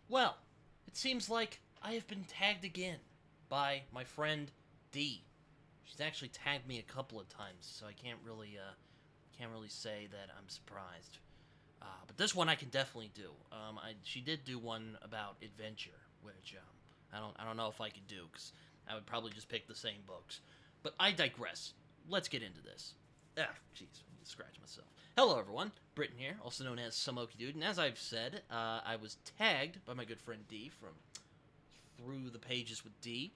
Well, it seems like I have been tagged again by my friend D. She's actually tagged me a couple of times, so I can't really say that I'm surprised. But this one I can definitely do. She did do one about adventure, which I don't know if I could do because I would probably just pick the same books. But I digress. Let's get into this. Ah, jeez, I need to scratch myself. Hello, everyone. Britton here, also known as Samoki Dude, and as I've said, I was tagged by my good friend D from Through the Pages with D,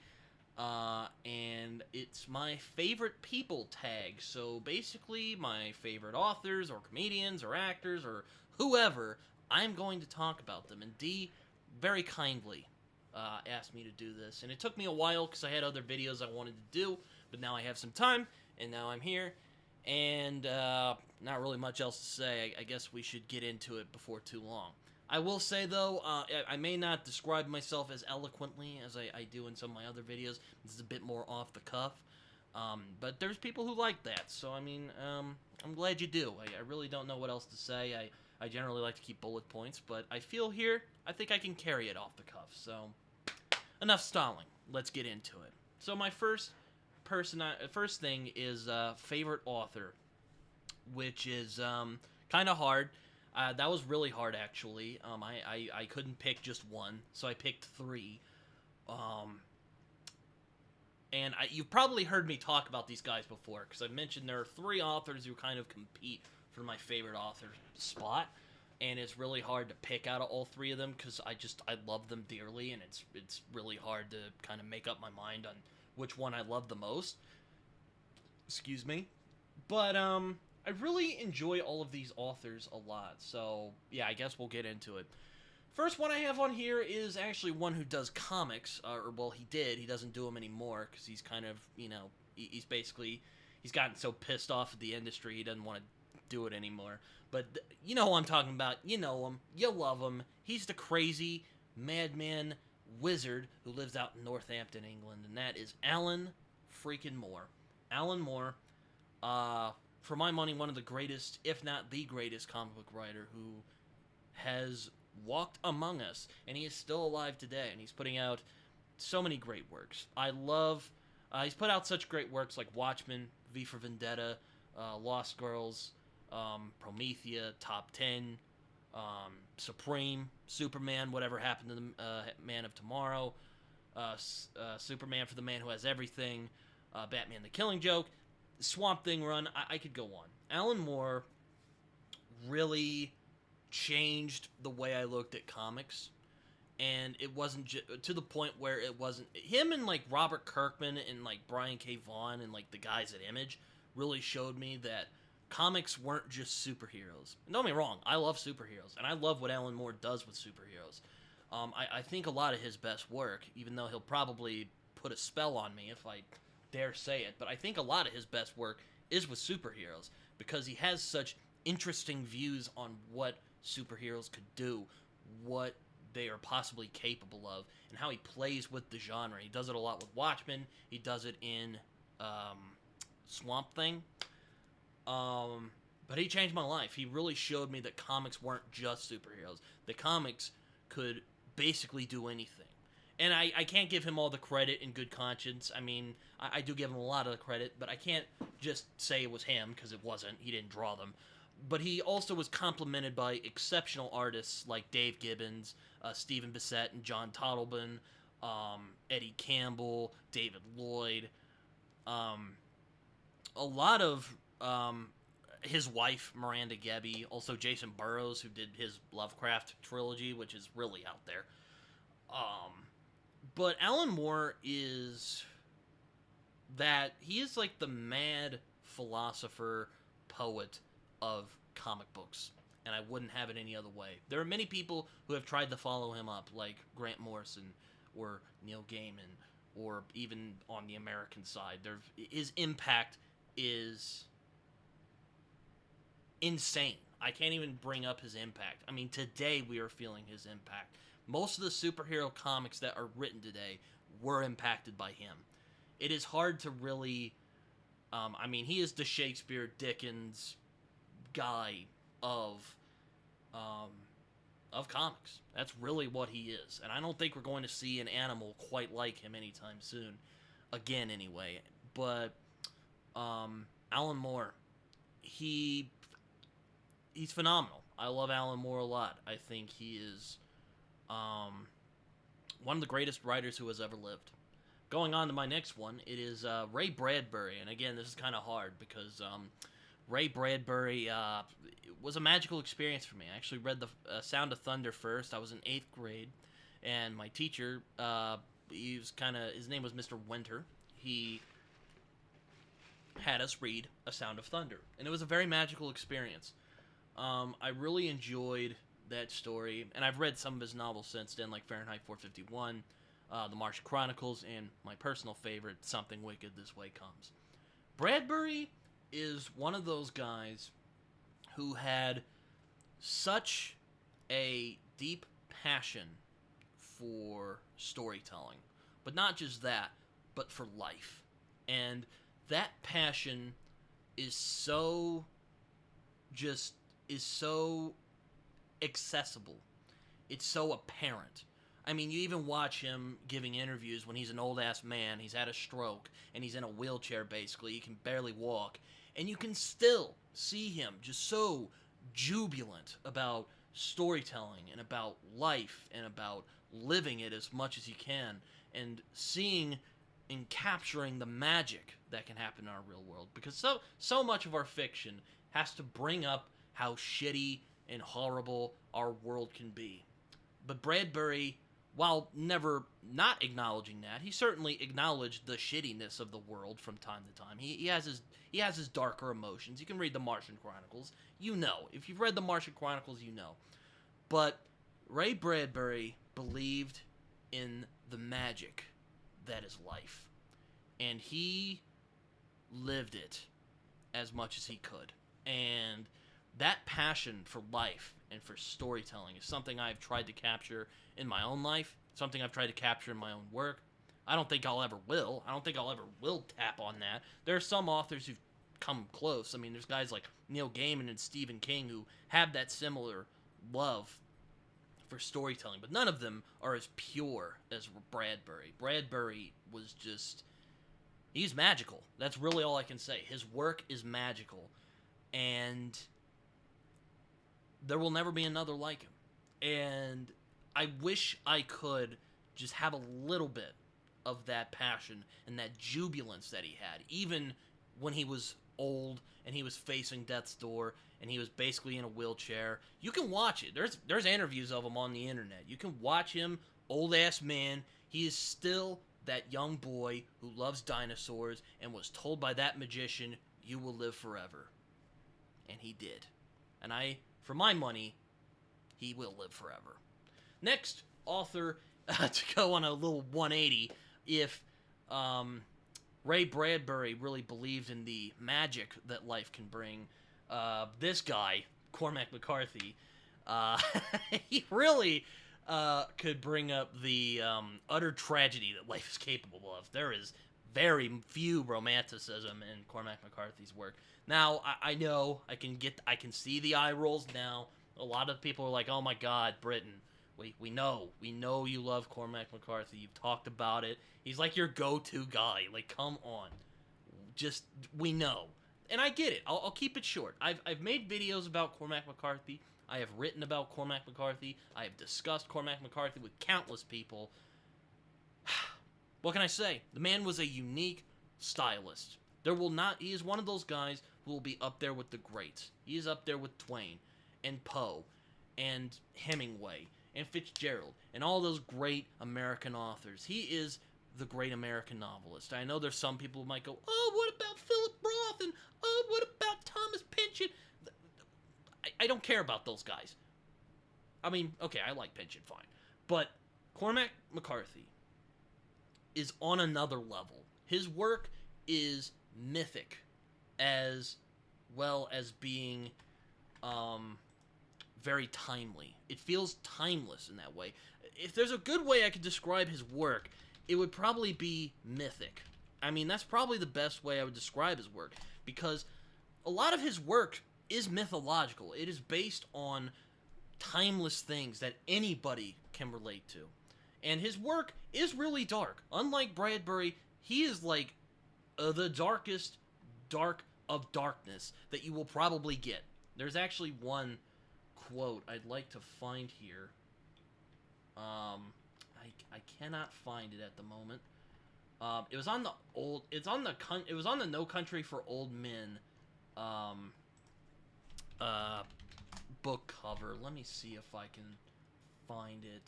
and it's my favorite people tag. So basically, my favorite authors or comedians or actors or whoever, I'm going to talk about them. And D very kindly asked me to do this, and it took me a while because I had other videos I wanted to do, but now I have some time, and now I'm here. And not really much else to say. I guess we should get into it before too long. I will say though, I may not describe myself as eloquently as I do in some of my other videos. This is a bit more off the cuff. But there's people who like that, so I mean, I'm glad you do. I really don't know what else to say. I generally like to keep bullet points, but I feel here, I think I can carry it off the cuff. So, enough stalling. Let's get into it. So my first thing is favorite author, which is kind of hard. That was really hard, actually. I couldn't pick just one, so I picked three. Um, and you've probably heard me talk about these guys before, because I've mentioned there are three authors who kind of compete for my favorite author spot. And it's really hard to pick out of all three of them because I love them dearly, and it's really hard to kind of make up my mind on which one I love the most. Excuse me. But I really enjoy all of these authors a lot. So, yeah, I guess we'll get into it. First one I have on here is actually one who does comics, or well, he did. He doesn't do them anymore because he's kind of, he's basically he's gotten so pissed off at the industry he doesn't want to do it anymore. But you know who I'm talking about. You know him. You love him. He's the crazy madman wizard who lives out in Northampton, England, and that is Alan freaking Moore. Alan Moore, for my money, one of the greatest, if not the greatest, comic book writer who has walked among us, and he is still alive today, and he's putting out so many great works. I love. He's put out such great works like Watchmen, V for Vendetta, Lost Girls, Promethea, Top 10, Supreme, Superman, Whatever Happened to the Man of Tomorrow, Superman for the Man Who Has Everything, Batman the Killing Joke, Swamp Thing run. I could go on. Alan Moore really changed the way I looked at comics, and it wasn't to the point where it wasn't him and like Robert Kirkman and like Brian K. Vaughan and like the guys at Image really showed me that comics weren't just superheroes. And don't get me wrong, I love superheroes, and I love what Alan Moore does with superheroes. I think a lot of his best work, even though he'll probably put a spell on me if I dare say it, but I think a lot of his best work is with superheroes because he has such interesting views on what superheroes could do, what they are possibly capable of, and how he plays with the genre. He does it a lot with Watchmen. He does it in Swamp Thing. But he changed my life. He really showed me that comics weren't just superheroes. The comics could basically do anything. And I can't give him all the credit in good conscience. I mean, I do give him a lot of the credit, but I can't just say it was him, because it wasn't. He didn't draw them. But he also was complemented by exceptional artists like Dave Gibbons, Stephen Bissett and John Totleben, Eddie Campbell, David Lloyd, a lot of his wife, Miranda Gebbie, also Jason Burrows, who did his Lovecraft trilogy, which is really out there. But Alan Moore is he is like the mad philosopher poet of comic books, and I wouldn't have it any other way. There are many people who have tried to follow him up, like Grant Morrison or Neil Gaiman, or even on the American side. His impact is insane. I can't even bring up his impact. I mean, today we are feeling his impact. Most of the superhero comics that are written today were impacted by him. It is hard to really. I mean, he is the Shakespeare Dickens guy of of comics. That's really what he is. And I don't think we're going to see an animal quite like him anytime soon. Again, anyway. But Alan Moore, he's phenomenal. I love Alan Moore a lot. I think he is one of the greatest writers who has ever lived. Going on to my next one, it is Ray Bradbury. And again, this is kind of hard because Ray Bradbury was a magical experience for me. I actually read the Sound of Thunder first. I was in 8th grade, and my teacher, his name was Mr. Winter. He had us read A Sound of Thunder, and it was a very magical experience. I really enjoyed that story, and I've read some of his novels since then, like Fahrenheit 451, The Martian Chronicles, and my personal favorite, Something Wicked This Way Comes. Bradbury is one of those guys who had such a deep passion for storytelling. But not just that, but for life. And that passion is so accessible. It's so apparent. I mean, you even watch him giving interviews when he's an old-ass man, he's had a stroke, and he's in a wheelchair, basically. He can barely walk. And you can still see him just so jubilant about storytelling and about life and about living it as much as he can and seeing and capturing the magic that can happen in our real world. Because so much of our fiction has to bring up how shitty and horrible our world can be. But Bradbury, while never not acknowledging that, he certainly acknowledged the shittiness of the world from time to time. He has his darker emotions. You can read the Martian Chronicles. You know. If you've read the Martian Chronicles, you know. But Ray Bradbury believed in the magic that is life. And he lived it as much as he could. And that passion for life and for storytelling is something I've tried to capture in my own life, something I've tried to capture in my own work. I don't think I'll ever will. I don't think I'll ever will tap on that. There are some authors who've come close. I mean, there's guys like Neil Gaiman and Stephen King who have that similar love for storytelling, but none of them are as pure as Bradbury. Bradbury was just... he's magical. That's really all I can say. His work is magical, and there will never be another like him. And I wish I could just have a little bit of that passion and that jubilance that he had, even when he was old and he was facing death's door and he was basically in a wheelchair. You can watch it. There's interviews of him on the internet. You can watch him, old-ass man. He is still that young boy who loves dinosaurs and was told by that magician, you will live forever. And he did. And for my money, he will live forever. Next author to go on a little 180, if Ray Bradbury really believed in the magic that life can bring, this guy, Cormac McCarthy, he really could bring up the utter tragedy that life is capable of. There is very few romanticism in Cormac McCarthy's work. Now, I know, I can see the eye rolls now. A lot of people are like, oh my god, Britain, we know you love Cormac McCarthy. You've talked about it. He's like your go-to guy. Like, come on. Just, we know. And I get it. I'll keep it short. I've made videos about Cormac McCarthy. I have written about Cormac McCarthy. I have discussed Cormac McCarthy with countless people. What can I say? The man was a unique stylist. He is one of those guys who will be up there with the greats. He is up there with Twain and Poe and Hemingway and Fitzgerald and all those great American authors. He is the great American novelist. I know there's some people who might go, oh, what about Philip Roth? And, oh, what about Thomas Pynchon? I don't care about those guys. I mean, okay, I like Pynchon, fine. But Cormac McCarthy is on another level. His work is mythic as well as being very timely. It feels timeless in that way. If there's a good way I could describe his work, it would probably be mythic. I mean, that's probably the best way I would describe his work, because a lot of his work is mythological. It is based on timeless things that anybody can relate to. And his work is really dark. Unlike Bradbury, he is like the darkest dark of darkness that you will probably get. There's actually one quote I'd like to find here. I cannot find it at the moment. It was on the old. It was on the No Country for Old Men. Book cover. Let me see if I can find it.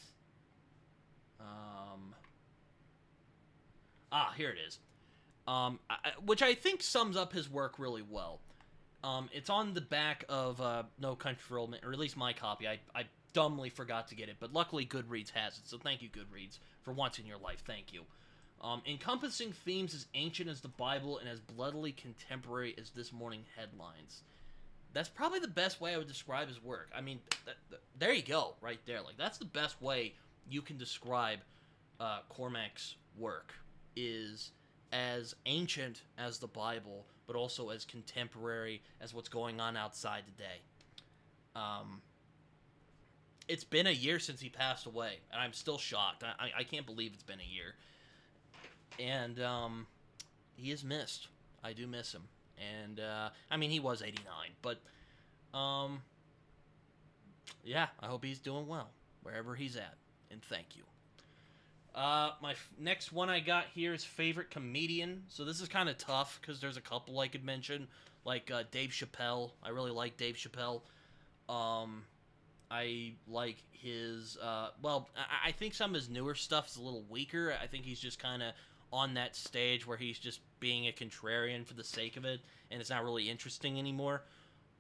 Here it is. Which I think sums up his work really well. It's on the back of No Country for Old Men, or at least my copy. I dumbly forgot to get it, but luckily Goodreads has it, so thank you, Goodreads, for once in your life. Thank you. Encompassing themes as ancient as the Bible and as bloodily contemporary as this morning headlines. That's probably the best way I would describe his work. I mean, there you go, right there. Like, that's the best way you can describe Cormac's work, is as ancient as the Bible, but also as contemporary as what's going on outside today. It's been a year since he passed away, and I'm still shocked. I can't believe it's been a year. And he is missed. I do miss him. And, I mean, he was 89, but, yeah, I hope he's doing well, wherever he's at, and thank you. My next one I got here is favorite comedian. So this is kind of tough, because there's a couple I could mention, like, Dave Chappelle. I really like Dave Chappelle. I like his, I think some of his newer stuff is a little weaker. I think he's just kind of on that stage where he's just being a contrarian for the sake of it, and it's not really interesting anymore.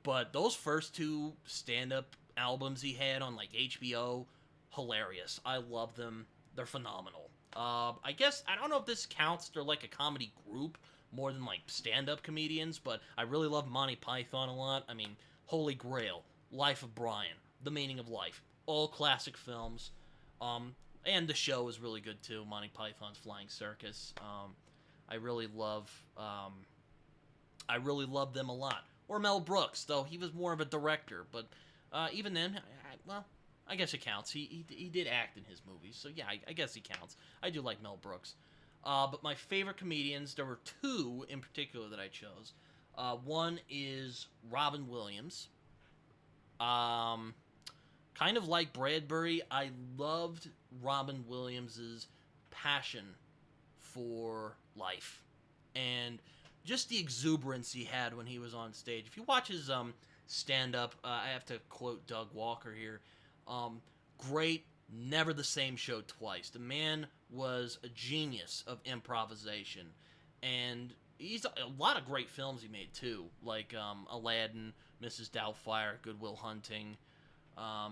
But those first two stand-up albums he had on, like, HBO, hilarious. I love them. They're phenomenal. I guess, I don't know if this counts. They're like a comedy group more than, like, stand-up comedians, but I really love Monty Python a lot. I mean, Holy Grail, Life of Brian, The Meaning of Life, all classic films. And the show is really good too, Monty Python's Flying Circus. I really love them a lot. Or Mel Brooks, though he was more of a director, but even then, I guess it counts. He did act in his movies, so yeah, I guess he counts. I do like Mel Brooks. But my favorite comedians, there were two in particular that I chose. One is Robin Williams. Kind of like Bradbury, I loved Robin Williams's passion for life and just the exuberance he had when he was on stage. If you watch his stand-up, I have to quote Doug Walker here, great, never the same show twice. The man was a genius of improvisation, and he's a lot of great films he made too, like Aladdin, Mrs. Doubtfire, Good Will Hunting. I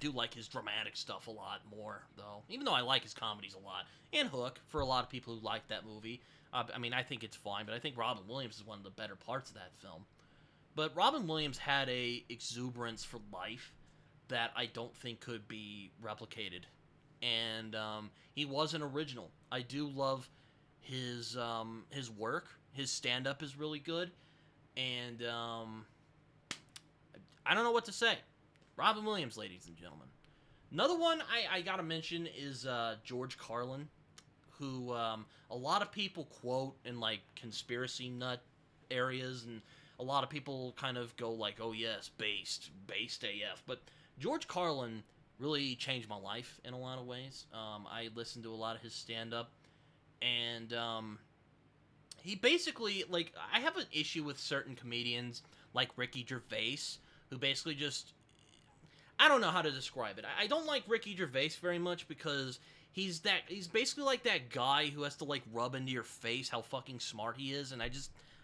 do like his dramatic stuff a lot more, though. Even though I like his comedies a lot. And Hook, for a lot of people who like that movie. I mean, I think it's fine, but I think Robin Williams is one of the better parts of that film. But Robin Williams had a exuberance for life that I don't think could be replicated. And he was an original. I do love his work. His stand-up is really good. And I don't know what to say. Robin Williams, ladies and gentlemen. Another one I gotta mention is George Carlin, who a lot of people quote in, like, conspiracy nut areas, and a lot of people kind of go like, oh yes, based AF. But George Carlin really changed my life in a lot of ways. I listened to a lot of his stand-up, and he basically, like, I have an issue with certain comedians, like Ricky Gervais, who basically just, I don't know how to describe it. I don't like Ricky Gervais very much because he's basically like that guy who has to, like, rub into your face how fucking smart he is, and I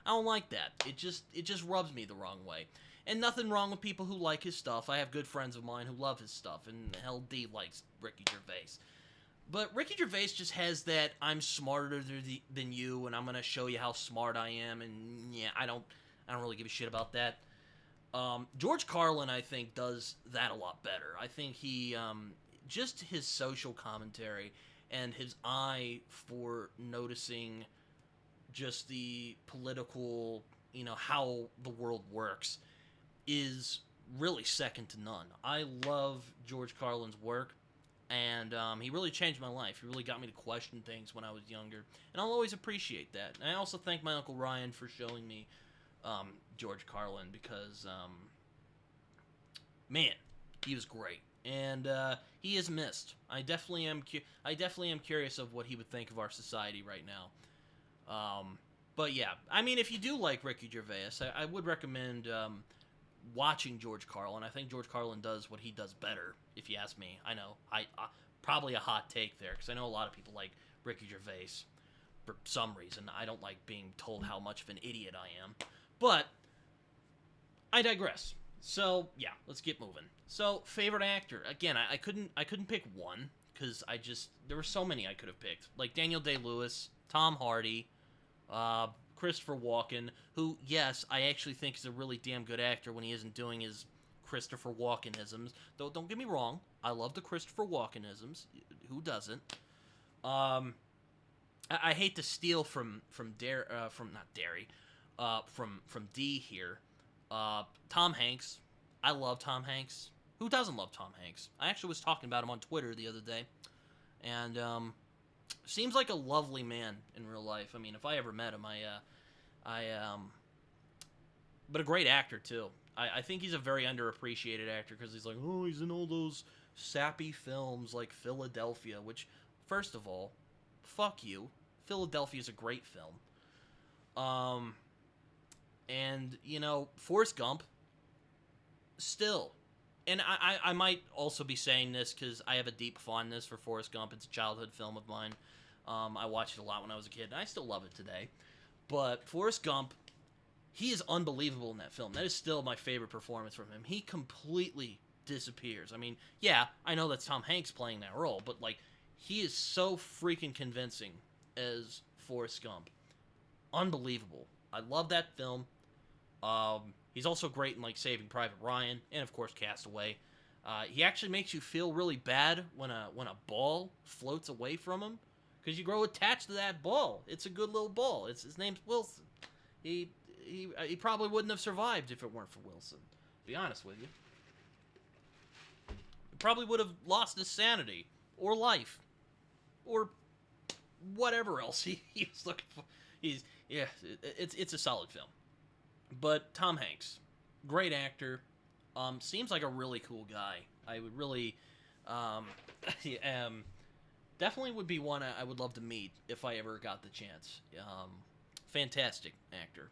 don't like that. It just rubs me the wrong way. And nothing wrong with people who like his stuff. I have good friends of mine who love his stuff, and hell, D likes Ricky Gervais. But Ricky Gervais just has that I'm smarter than you, and I'm gonna show you how smart I am, and yeah, I don't really give a shit about that. George Carlin, I think, does that a lot better. I think he, just his social commentary and his eye for noticing just the political, how the world works is really second to none. I love George Carlin's work, and he really changed my life. He really got me to question things when I was younger, and I'll always appreciate that. And I also thank my Uncle Ryan for showing me George Carlin, because, man, he was great. And he is missed. I definitely am curious of what he would think of our society right now. But yeah, I mean, if you do like Ricky Gervais, I would recommend watching George Carlin. I think George Carlin does what he does better, if you ask me. I know, I probably a hot take there, because I know a lot of people like Ricky Gervais for some reason. I don't like being told how much of an idiot I am, but I digress. So yeah, let's get moving. So favorite actor. Again, I couldn't pick one, because there were so many I could have picked, like Daniel Day-Lewis, Tom Hardy, Christopher Walken, who, yes, I actually think is a really damn good actor when he isn't doing his Christopher Walken-isms. Though, don't get me wrong, I love the Christopher Walken-isms. Who doesn't? I hate to steal from D here. Tom Hanks. I love Tom Hanks. Who doesn't love Tom Hanks? I actually was talking about him on Twitter the other day, and seems like a lovely man in real life. I mean, if I ever met him, but a great actor too. I think he's a very underappreciated actor, because he's like, oh, he's in all those sappy films like Philadelphia, which, first of all, fuck you. Philadelphia is a great film. And, Forrest Gump, still. And I might also be saying this because I have a deep fondness for Forrest Gump. It's a childhood film of mine. I watched it a lot when I was a kid, and I still love it today. But Forrest Gump, he is unbelievable in that film. That is still my favorite performance from him. He completely disappears. I mean, yeah, I know that's Tom Hanks playing that role, but, he is so freaking convincing as Forrest Gump. Unbelievable. I love that film. He's also great in, Saving Private Ryan, and, of course, Castaway. He actually makes you feel really bad when a ball floats away from him, because you grow attached to that ball. It's a good little ball. His name's Wilson. He probably wouldn't have survived if it weren't for Wilson, to be honest with you. He probably would have lost his sanity, or life, or whatever else he was looking for. It's a solid film. But Tom Hanks, great actor, seems like a really cool guy. I would really, definitely would be one I would love to meet if I ever got the chance. Fantastic actor.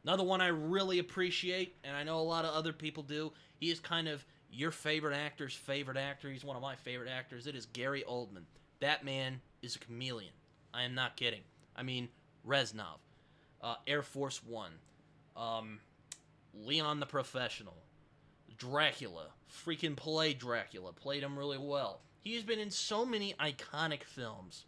Another one I really appreciate, and I know a lot of other people do, he is kind of your favorite actor's favorite actor. He's one of my favorite actors. It is Gary Oldman. That man is a chameleon. I am not kidding. I mean, Reznov, Air Force One, Leon the Professional, Dracula, freaking played Dracula, played him really well. He's been in so many iconic films,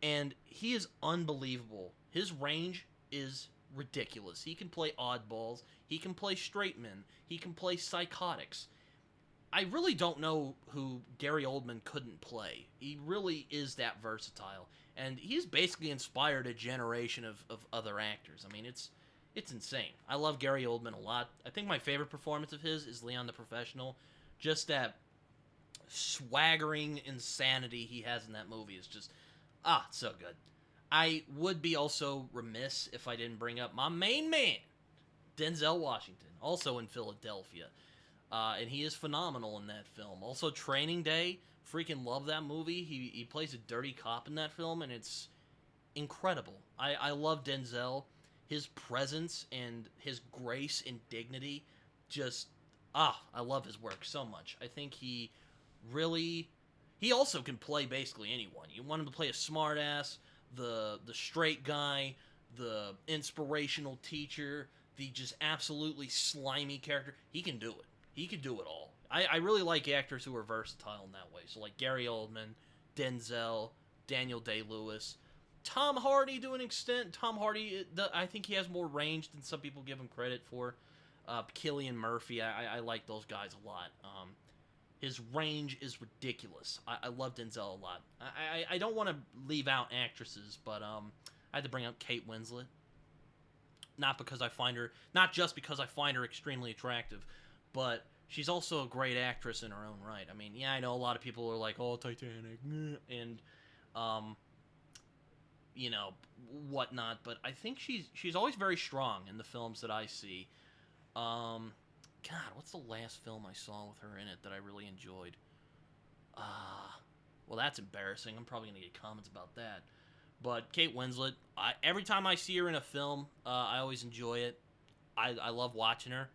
and he is unbelievable. His range is ridiculous. He can play oddballs, he can play straight men, he can play psychotics. I really don't know who Gary Oldman couldn't play. He really is that versatile, and he's basically inspired a generation of other actors. I mean, it's insane. I love Gary Oldman a lot. I think my favorite performance of his is Leon the Professional. Just that swaggering insanity he has in that movie is just, it's so good. I would be also remiss if I didn't bring up my main man, Denzel Washington, also in Philadelphia. And he is phenomenal in that film. Also, Training Day, freaking love that movie. He plays a dirty cop in that film, and it's incredible. I love Denzel. His presence and his grace and dignity, just, I love his work so much. I think he also can play basically anyone. You want him to play a smartass, the straight guy, the inspirational teacher, the just absolutely slimy character. He can do it. He could do it all. I really like actors who are versatile in that way. So like Gary Oldman, Denzel, Daniel Day-Lewis, Tom Hardy to an extent. Tom Hardy, I think he has more range than some people give him credit for. Cillian Murphy, I like those guys a lot. His range is ridiculous. I love Denzel a lot. I don't want to leave out actresses, but I had to bring up Kate Winslet. Not just because I find her extremely attractive, but she's also a great actress in her own right. I mean, yeah, I know a lot of people are like, "Oh, Titanic," and um, you know, whatnot. But I think she's always very strong in the films that I see. Um, God, what's the last film I saw with her in it that I really enjoyed? Well, that's embarrassing. I'm probably gonna get comments about that. But Kate Winslet, every time I see her in a film, I always enjoy it. I love watching her.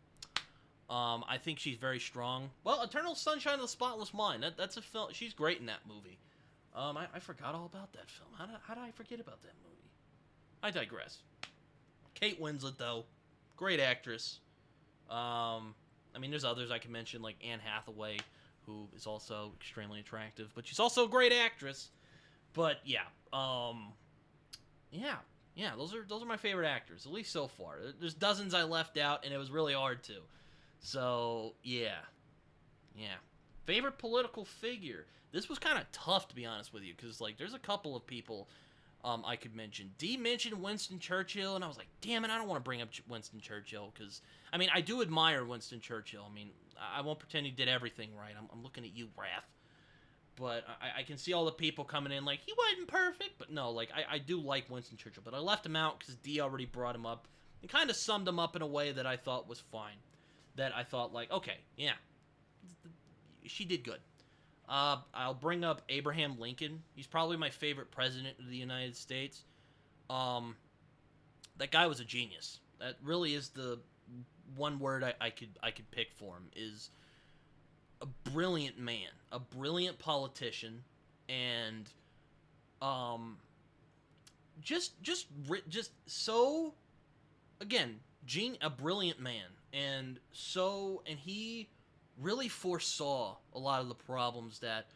I think she's very strong. Well, Eternal Sunshine of the Spotless Mind. That's a film. She's great in that movie. I forgot all about that film. How did I forget about that movie? I digress. Kate Winslet, though, great actress. I mean, there's others I can mention, like Anne Hathaway, who is also extremely attractive, but she's also a great actress. But yeah, yeah, those are my favorite actors, at least so far. There's dozens I left out, and it was really hard to. So yeah. Favorite political figure. This was kind of tough, to be honest with you, because like there's a couple of people I could mention. D mentioned Winston Churchill, and I was like, damn it, I don't want to bring up Winston Churchill, because I mean I do admire Winston Churchill. I mean I won't pretend he did everything right. I'm looking at you, Raph. But I can see all the people coming in like, he wasn't perfect. But no, like, I do like Winston Churchill. But I left him out because D already brought him up and kind of summed him up in a way that I thought was fine. That I thought, like, okay, yeah, she did good. I'll bring up Abraham Lincoln. He's probably my favorite president of the United States. That guy was a genius. That really is the one word I could pick for him, is a brilliant man, a brilliant politician, and just so, again, a brilliant man, and he really foresaw a lot of the problems that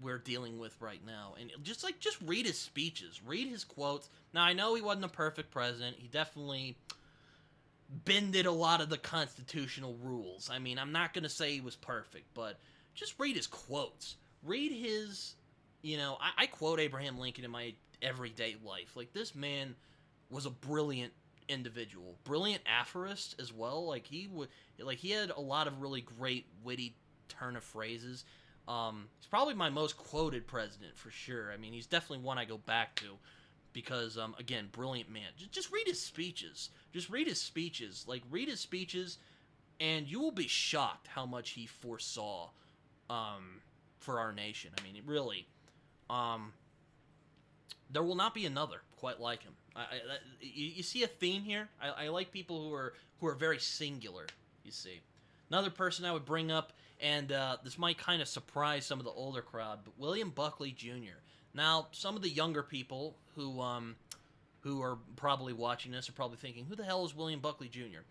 we're dealing with right now. And just read his speeches, read his quotes. Now I know he wasn't a perfect president. He definitely bended a lot of the constitutional rules. I mean, I'm not going to say he was perfect, but just read his quotes. Read his, I quote Abraham Lincoln in my everyday life. Like, this man was a brilliant individual, brilliant aphorist as well. Like, he had a lot of really great witty turn of phrases. He's probably my most quoted president for sure. I mean, he's definitely one I go back to. Because, again, brilliant man. Just read his speeches. Read his speeches, and you will be shocked how much he foresaw for our nation. I mean, it really, there will not be another quite like him. You see a theme here? I like people who are very singular, you see. Another person I would bring up, and this might kind of surprise some of the older crowd, but William Buckley Jr. Now, some of the younger people who are probably watching this are probably thinking, who the hell is William Buckley Jr.?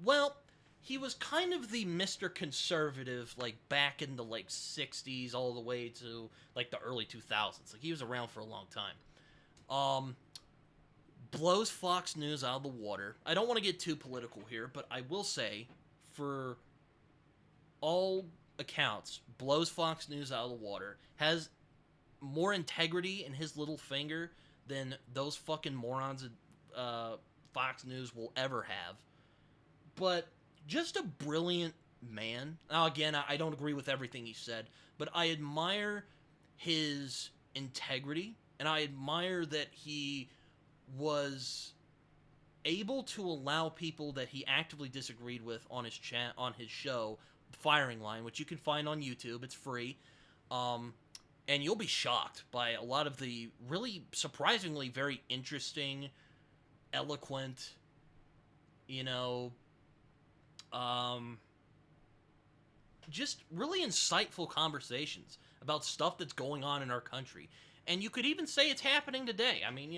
Well, he was kind of the Mr. Conservative, like, back in the, like, 60s all the way to, like, the early 2000s. Like, he was around for a long time. Blows Fox News out of the water. I don't want to get too political here, but I will say, for all accounts, blows Fox News out of the water, has more integrity in his little finger than those fucking morons at Fox News will ever have. But just a brilliant man. Now, again, I don't agree with everything he said, but I admire his integrity, and I admire that he was able to allow people that he actively disagreed with on his show, Firing Line, which you can find on YouTube. It's free. And you'll be shocked by a lot of the really surprisingly very interesting, eloquent, just really insightful conversations about stuff that's going on in our country. And you could even say it's happening today. I mean,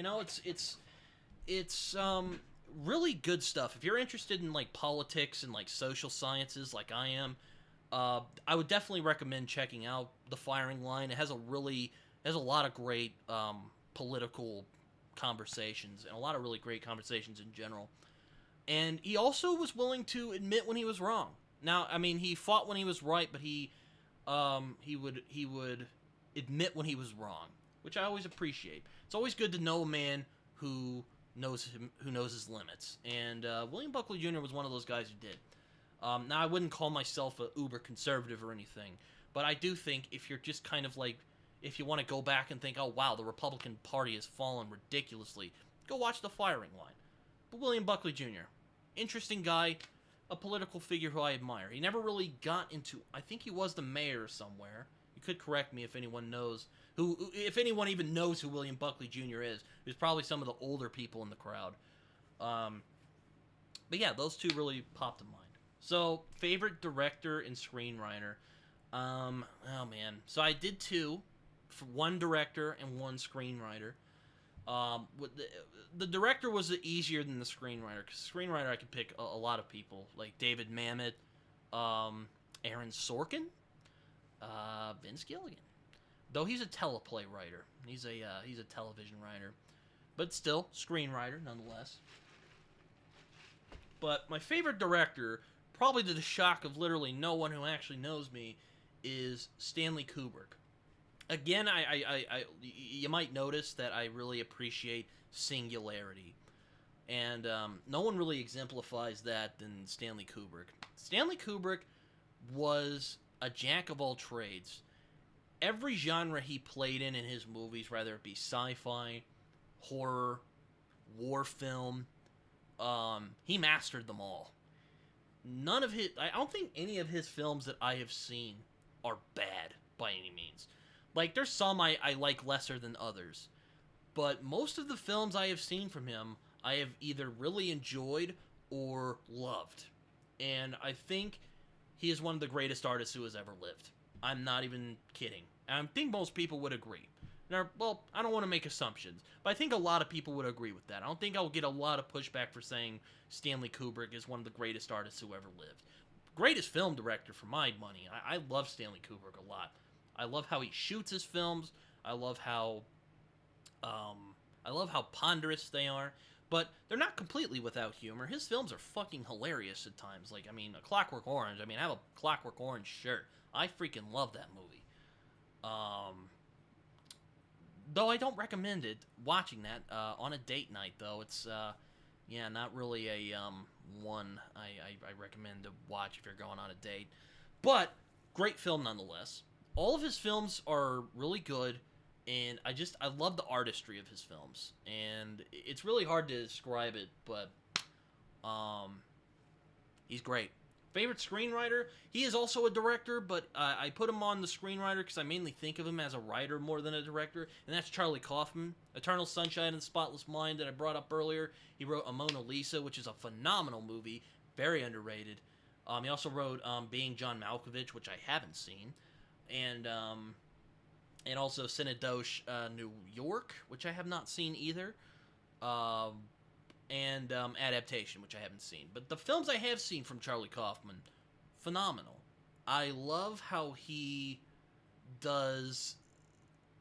it's really good stuff. If you're interested in, like, politics and, like, social sciences like I am, I would definitely recommend checking out The Firing Line. It has a lot of great political conversations, and a lot of really great conversations in general. And he also was willing to admit when he was wrong. Now, I mean, he fought when he was right, but he would admit when he was wrong, which I always appreciate. It's always good to know a man who knows his limits. And William Buckley Jr. was one of those guys who did. Now, I wouldn't call myself a uber conservative or anything, but I do think if you're just kind of like, if you want to go back and think, oh wow, the Republican Party has fallen ridiculously, go watch The Firing Line. But William Buckley Jr., interesting guy, a political figure who I admire. He never really got into, I think he was the mayor somewhere. You could correct me if anyone knows if anyone even knows who William Buckley Jr. is. There's probably some of the older people in the crowd. But yeah, those two really popped to mind. So, favorite director and screenwriter. Oh man. So I did two. For one director and one screenwriter. The director was easier than the screenwriter, because screenwriter I could pick a lot of people, like David Mamet, Aaron Sorkin, Vince Gilligan. Though he's a teleplay writer, he's a television writer, but still screenwriter nonetheless. But my favorite director, probably to the shock of literally no one who actually knows me, is Stanley Kubrick. Again, you might notice that I really appreciate singularity. And no one really exemplifies that than Stanley Kubrick. Stanley Kubrick was a jack of all trades. Every genre he played in his movies, whether it be sci-fi, horror, war film, he mastered them all. I don't think any of his films that I have seen are bad by any means. Like, there's some I like lesser than others. But most of the films I have seen from him, I have either really enjoyed or loved. And I think he is one of the greatest artists who has ever lived. I'm not even kidding. And I think most people would agree. Now, well, I don't want to make assumptions, but I think a lot of people would agree with that. I don't think I'll get a lot of pushback for saying Stanley Kubrick is one of the greatest artists who ever lived. Greatest film director for my money. I love Stanley Kubrick a lot. I love how he shoots his films. I love how ponderous they are. But they're not completely without humor. His films are fucking hilarious at times. Like, I mean, A Clockwork Orange. I mean, I have a Clockwork Orange shirt. I freaking love that movie. Though I don't recommend it, watching that on a date night, though. It's, not really a one I recommend to watch if you're going on a date. But, great film nonetheless. All of his films are really good, and I love the artistry of his films. And it's really hard to describe it, but he's great. Favorite screenwriter? He is also a director, but I put him on the screenwriter because I mainly think of him as a writer more than a director, and that's Charlie Kaufman. Eternal Sunshine of the Spotless Mind that I brought up earlier. He wrote A Mona Lisa, which is a phenomenal movie, very underrated. He also wrote Being John Malkovich, which I haven't seen, and also Cinedoche, New York, which I have not seen either. And Adaptation, which I haven't seen. But the films I have seen from Charlie Kaufman, phenomenal. I love how he does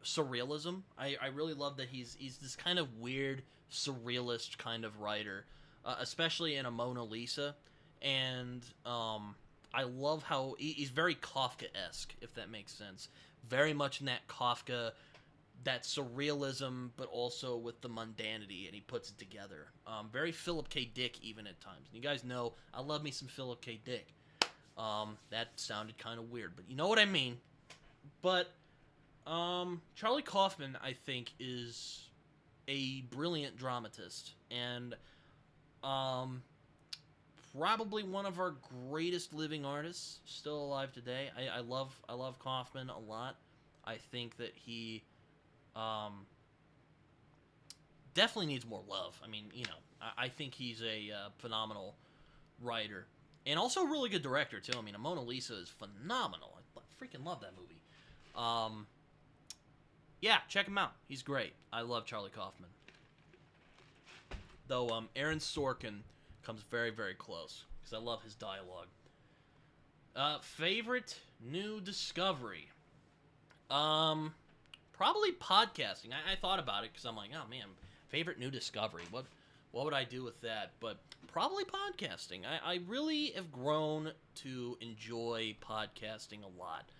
surrealism. I really love that he's this kind of weird, surrealist kind of writer, especially in A Mona Lisa. And I love how he's very Kafka-esque, if that makes sense. Very much in that Kafka, that surrealism, but also with the mundanity, and he puts it together. Very Philip K. Dick, even at times. And you guys know, I love me some Philip K. Dick. That sounded kind of weird, but you know what I mean. But, Charlie Kaufman, I think, is a brilliant dramatist, and, probably one of our greatest living artists, still alive today. I love Kaufman a lot. I think that he definitely needs more love. I mean, I think he's a phenomenal writer. And also a really good director, too. I mean, A Mona Lisa is phenomenal. I freaking love that movie. Yeah, check him out. He's great. I love Charlie Kaufman. Though, Aaron Sorkin comes very, very close, because I love his dialogue. Favorite new discovery? Probably podcasting. I thought about it because I'm like, oh man, favorite new discovery. What would I do with that? But probably podcasting. I really have grown to enjoy podcasting a lot.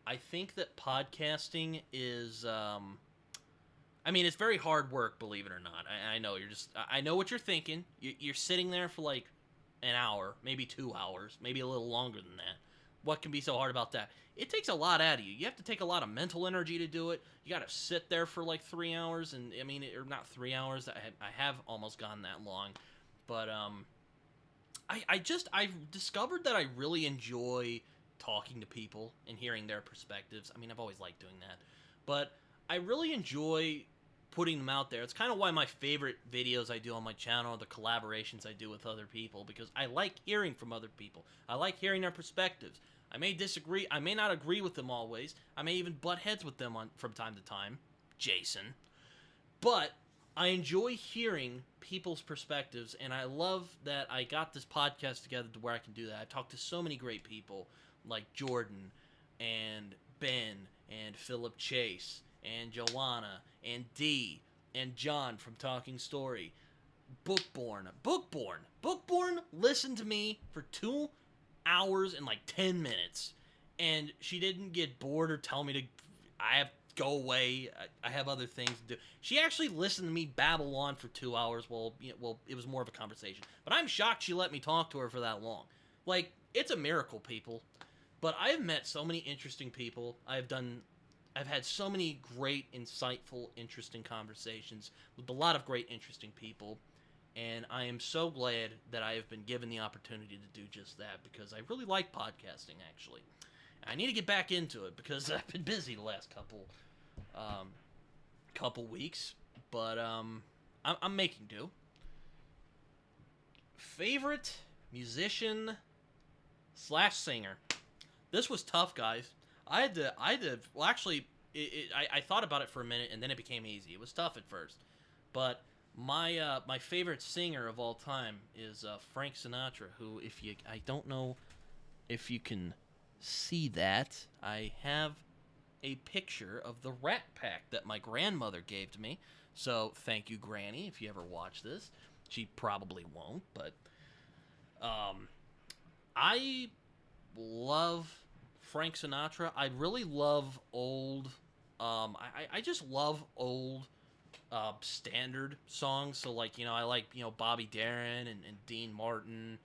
I think that podcasting is, I mean, it's very hard work, believe it or not. I know I know what you're thinking. You're sitting there for like an hour, maybe 2 hours, maybe a little longer than that. What can be so hard about that? It takes a lot out of you. You have to take a lot of mental energy to do it. You got to sit there for like 3 hours, and I mean, or not 3 hours. I have almost gone that long, but I've discovered that I really enjoy talking to people and hearing their perspectives. I mean, I've always liked doing that, but I really enjoy putting them out there. It's kind of why my favorite videos I do on my channel are the collaborations I do with other people, because I like hearing from other people. I like hearing their perspectives. I may disagree. I may not agree with them always. I may even butt heads with them from time to time. Jason. But I enjoy hearing people's perspectives, and I love that I got this podcast together to where I can do that. I've talked to so many great people like Jordan and Ben and Philip Chase and Joanna and Dee and John from Talking Story. Bookborn listened to me for 2 hours and like 10 minutes, and she didn't get bored or tell me to I have to go away, I have other things to do. She actually listened to me babble on for 2 hours. Well, it was more of a conversation, but I'm shocked she let me talk to her for that long. Like, it's a miracle, people. But I've met so many interesting people. I've had so many great, insightful, interesting conversations with a lot of great, interesting people. And I am so glad that I have been given the opportunity to do just that, because I really like podcasting, actually. I need to get back into it because I've been busy the last couple weeks. But I'm making do. Favorite musician / singer. This was tough, guys. I had to. Well, actually, I thought about it for a minute, and then it became easy. It was tough at first, but my favorite singer of all time is Frank Sinatra. Who, I don't know if you can see that, I have a picture of the Rat Pack that my grandmother gave to me. So thank you, Granny. If you ever watch this, she probably won't, but I love Frank Sinatra. I really love old. I just love old standard songs. So like, I like Bobby Darin and Dean Martin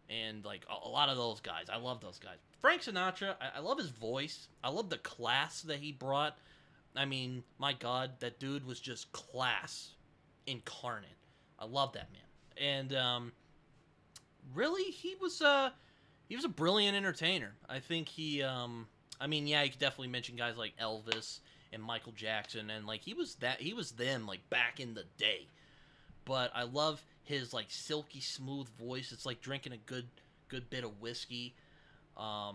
and like a lot of those guys. I love those guys. Frank Sinatra. I love his voice. I love the class that he brought. I mean, my God, that dude was just class incarnate. I love that man. And really, he was a brilliant entertainer. I think he, I mean, yeah, you could definitely mention guys like Elvis and Michael Jackson, and like he was them like back in the day. But I love his like silky smooth voice. It's like drinking a good bit of whiskey. I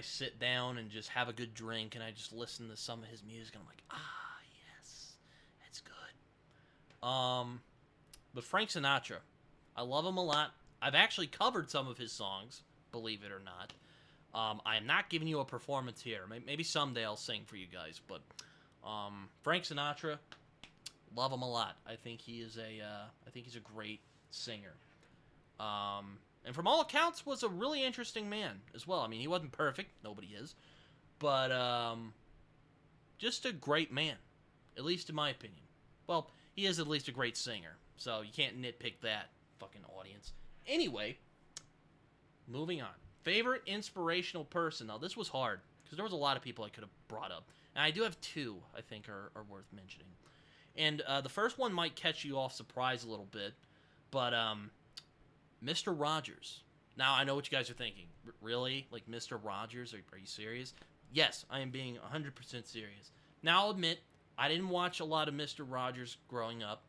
sit down and just have a good drink, and I just listen to some of his music, and I'm like, yes, that's good. But Frank Sinatra, I love him a lot. I've actually covered some of his songs, believe it or not. I am not giving you a performance here. Maybe someday I'll sing for you guys, but Frank Sinatra, love him a lot. I think he's a great singer. And from all accounts, was a really interesting man as well. I mean, he wasn't perfect, nobody is, but just a great man, at least in my opinion. Well, he is at least a great singer, so you can't nitpick that, fucking audience. Anyway, moving on. Favorite inspirational person. Now, this was hard, because there was a lot of people I could have brought up. And I do have two I think are worth mentioning. And the first one might catch you off surprise a little bit, but Mr. Rogers. Now, I know what you guys are thinking. Really? Like, Mr. Rogers? Are you serious? Yes, I am being 100% serious. Now, I'll admit, I didn't watch a lot of Mr. Rogers growing up.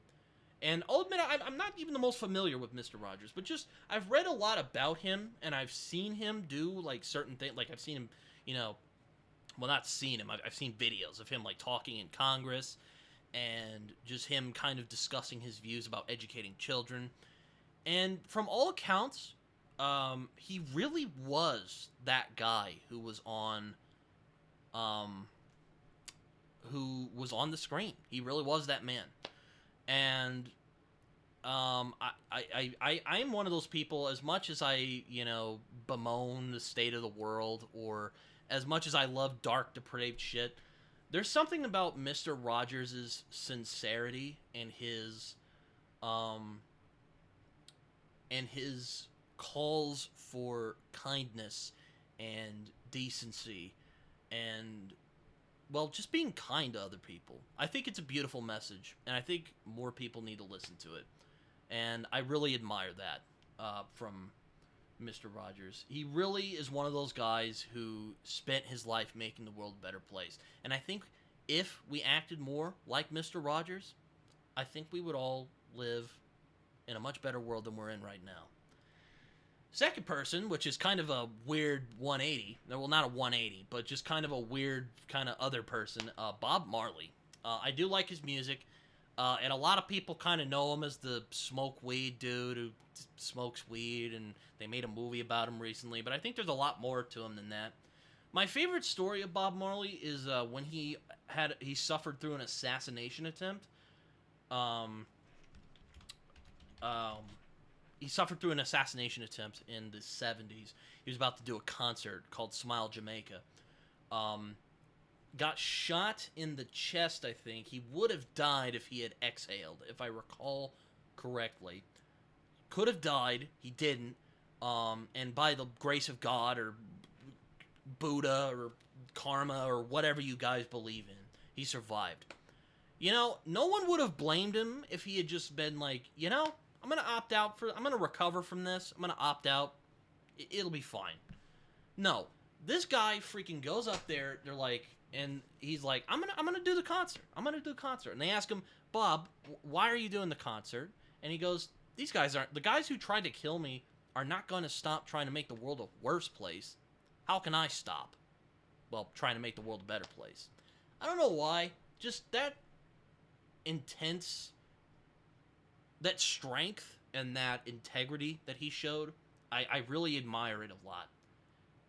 And I'll admit, I'm not even the most familiar with Mr. Rogers, but just, I've read a lot about him, and I've seen him do, like, certain things. Like, I've seen him, well, not seen him, I've seen videos of him, like, talking in Congress, and just him kind of discussing his views about educating children. And from all accounts, he really was that guy who was on the screen. He really was that man. And I'm one of those people, as much as I, bemoan the state of the world, or as much as I love dark, depraved shit, there's something about Mr. Rogers' sincerity and his calls for kindness and decency and, well, just being kind to other people. I think it's a beautiful message, and I think more people need to listen to it. And I really admire that from Mr. Rogers. He really is one of those guys who spent his life making the world a better place. And I think if we acted more like Mr. Rogers, I think we would all live in a much better world than we're in right now. Second person, which is kind of a weird 180. Well, not a 180, but just kind of a weird kind of other person, Bob Marley. I do like his music, and a lot of people kind of know him as the smoke weed dude who smokes weed, and they made a movie about him recently, but I think there's a lot more to him than that. My favorite story of Bob Marley is when he suffered through an assassination attempt. He suffered through an assassination attempt in the 70s. He was about to do a concert called Smile Jamaica. Got shot in the chest, I think. He would have died if he had exhaled, if I recall correctly. Could have died. He didn't. And by the grace of God or Buddha or karma or whatever you guys believe in, he survived. You know, no one would have blamed him if he had just been like, you know, I'm going to opt out I'm going to recover from this. I'm going to opt out. It'll be fine. No. This guy freaking goes up there, they're like, and he's like, I'm going to do the concert. I'm going to do the concert. And they ask him, Bob, why are you doing the concert? And he goes, the guys who tried to kill me are not going to stop trying to make the world a worse place. How can I stop? Well, trying to make the world a better place. I don't know why. Just that intense, that strength and that integrity that he showed, I really admire it a lot.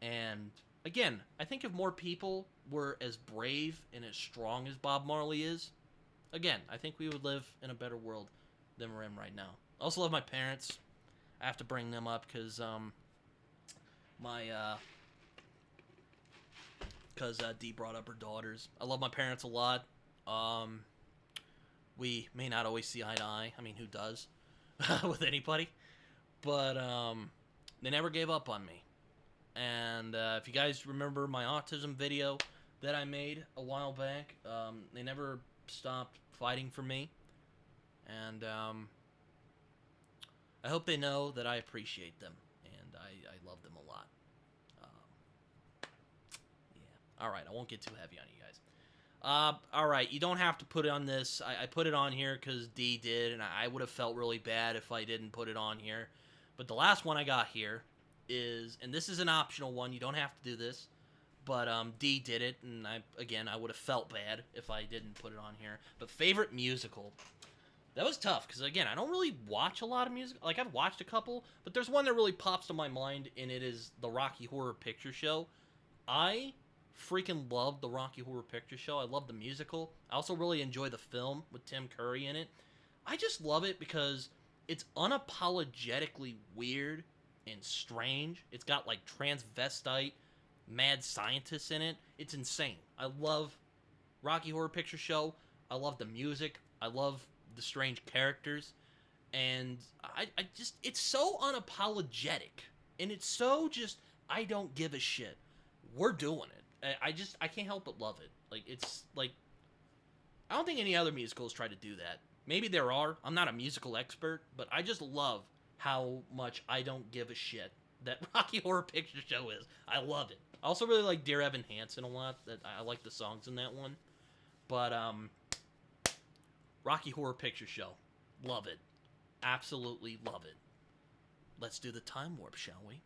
And again, I think if more people were as brave and as strong as Bob Marley is, again, I think we would live in a better world than we're in right now. I also love my parents. I have to bring them up because Dee brought up her daughters. I love my parents a lot. We may not always see eye to eye. I mean, who does? With anybody. But they never gave up on me. And if you guys remember my autism video that I made a while back, they never stopped fighting for me. And I hope they know that I appreciate them. And I love them a lot. Yeah. Alright, I won't get too heavy on you guys. Alright, you don't have to put it on this. I put it on here because Dee did, and I would have felt really bad if I didn't put it on here. But the last one I got here is, and this is an optional one, you don't have to do this, but Dee did it, and I would have felt bad if I didn't put it on here. But favorite musical. That was tough, because again, I don't really watch a lot of music. Like, I've watched a couple, but there's one that really pops to my mind, and it is the Rocky Horror Picture Show. I freaking love the Rocky Horror Picture Show. I love the musical. I also really enjoy the film with Tim Curry in it. I just love it because it's unapologetically weird and strange. It's got like transvestite mad scientists in it. It's insane. I love Rocky Horror Picture Show. I love the music. I love the strange characters. And I just, it's so unapologetic. And it's so just, I don't give a shit. We're doing it. I can't help but love it. Like, it's like, I don't think any other musicals try to do that. Maybe there are. I'm not a musical expert, but I just love how much I don't give a shit that Rocky Horror Picture Show is. I love it. I also really like Dear Evan Hansen a lot. I like the songs in that one. But Rocky Horror Picture Show. Love it. Absolutely love it. Let's do the time warp, shall we?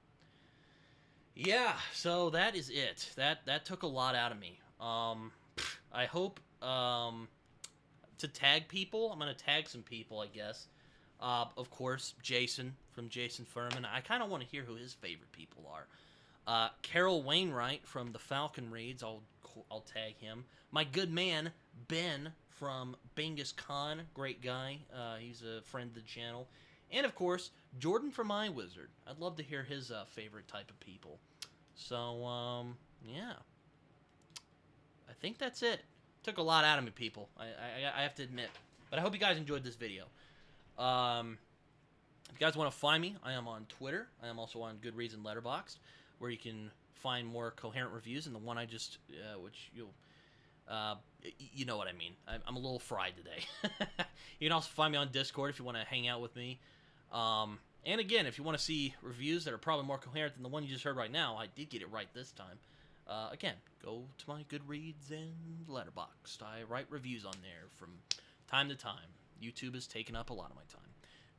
Yeah, so that is it. That took a lot out of me. I hope to tag people. I'm going to tag some people, I guess. Of course, Jason from Jason Furman. I kind of want to hear who his favorite people are. Carol Wainwright from The Falcon Reads. I'll tag him. My good man, Ben from Bingus Khan. Great guy. He's a friend of the channel. And, of course, Jordan from iWizard. I'd love to hear his favorite type of people. So, yeah. I think that's it. Took a lot out of me, people. I have to admit. But I hope you guys enjoyed this video. If you guys want to find me, I am on Twitter. I am also on Goodreads and Letterboxd, where you can find more coherent reviews than the one I just, which you'll, you know what I mean. I'm a little fried today. You can also find me on Discord if you want to hang out with me. And again, if you want to see reviews that are probably more coherent than the one you just heard right now, I did get it right this time. Again, go to my Goodreads and Letterboxd. I write reviews on there from time to time. YouTube has taken up a lot of my time.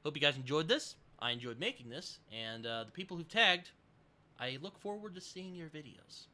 Hope you guys enjoyed this. I enjoyed making this, and the people who've tagged, I look forward to seeing your videos.